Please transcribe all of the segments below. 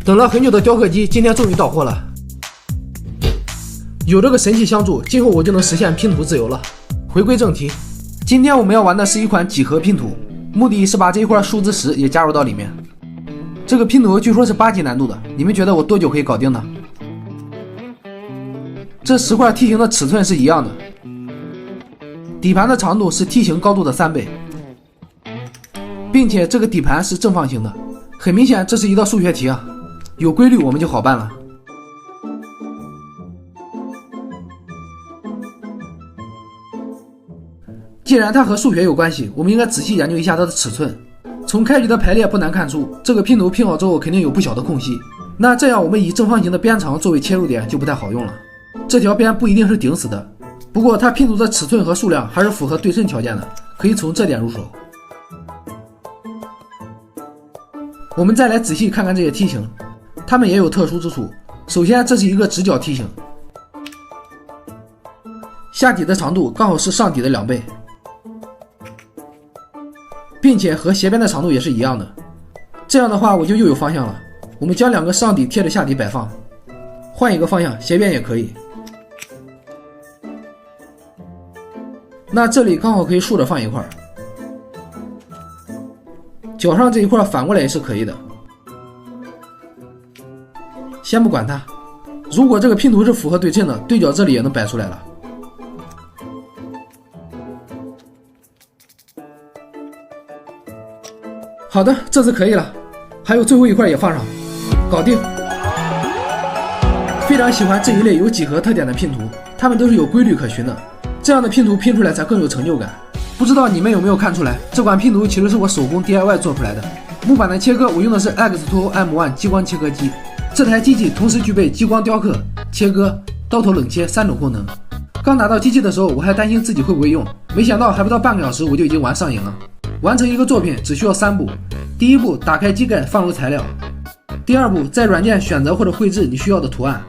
等了很久的雕刻机今天终于到货了。有这个神器相助，今后我就能实现拼图自由了。回归正题，今天我们要玩的是一款几何拼图，目的是把这一块数字10也加入到里面。这个拼图据说是8级难度的，你们觉得我多久可以搞定呢？这10块梯形的尺寸是一样的，底盘的长度是梯形高度的3倍，并且这个底盘是正方形的。很明显，这是一道数学题啊，有规律我们就好办了。既然它和数学有关系，我们应该仔细研究一下它的尺寸。从开局的排列不难看出，这个拼图拼好之后肯定有不小的空隙。那这样我们以正方形的边长作为切入点就不太好用了。这条边不一定是顶死的，不过它拼图的尺寸和数量还是符合对称条件的，可以从这点入手。我们再来仔细看看这些梯形，它们也有特殊之处。首先，这是一个直角梯形，下底的长度刚好是上底的2倍，并且和斜边的长度也是一样的。这样的话我就又有方向了。我们将2个上底贴着下底摆放，换一个方向，斜边也可以。那这里刚好可以竖着放一块，角上这一块反过来也是可以的。先不管它，如果这个拼图是符合对称的，对角这里也能摆出来了。好的，这次可以了，还有最后一块也放上，搞定。非常喜欢这一类有几何特点的拼图，它们都是有规律可循的，这样的拼图拼出来才更有成就感。不知道你们有没有看出来，这款拼图其实是我手工 DIY 做出来的。木板的切割我用的是 X2O M1 激光切割机，这台机器同时具备激光雕刻、切割、刀头冷切3种功能。刚拿到机器的时候我还担心自己会不会用，没想到还不到半个小时我就已经玩上瘾了。完成一个作品只需要3步，第一步打开机盖放入材料，第二步在软件选择或者绘制你需要的图案，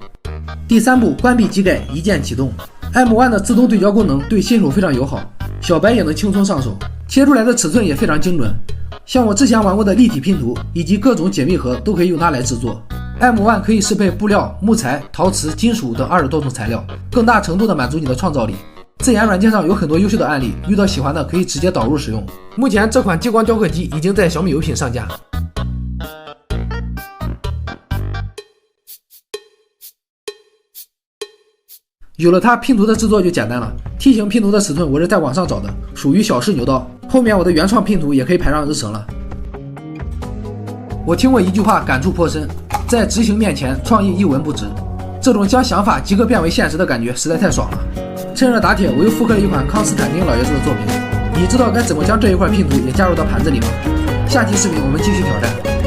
第三步关闭机盖一键启动。M1 的自动对焦功能对新手非常友好，小白也能轻松上手，切出来的尺寸也非常精准。像我之前玩过的立体拼图以及各种解密盒都可以用它来制作。M1 可以适配布料、木材、陶瓷、金属等20多种材料，更大程度的满足你的创造力。自研软件上有很多优秀的案例，遇到喜欢的可以直接导入使用。目前这款激光雕刻机已经在小米有品上架。有了它，拼图的制作就简单了。梯形拼图的尺寸我是在网上找的，属于小试牛刀，后面我的原创拼图也可以排上日程了。我听过一句话感触颇深，在执行面前创意一文不值。这种将想法即刻变为现实的感觉实在太爽了。趁热打铁，我又复刻了一款康斯坦丁老爷子的作品，你知道该怎么将这一块拼图也加入到盘子里吗？下期视频我们继续挑战。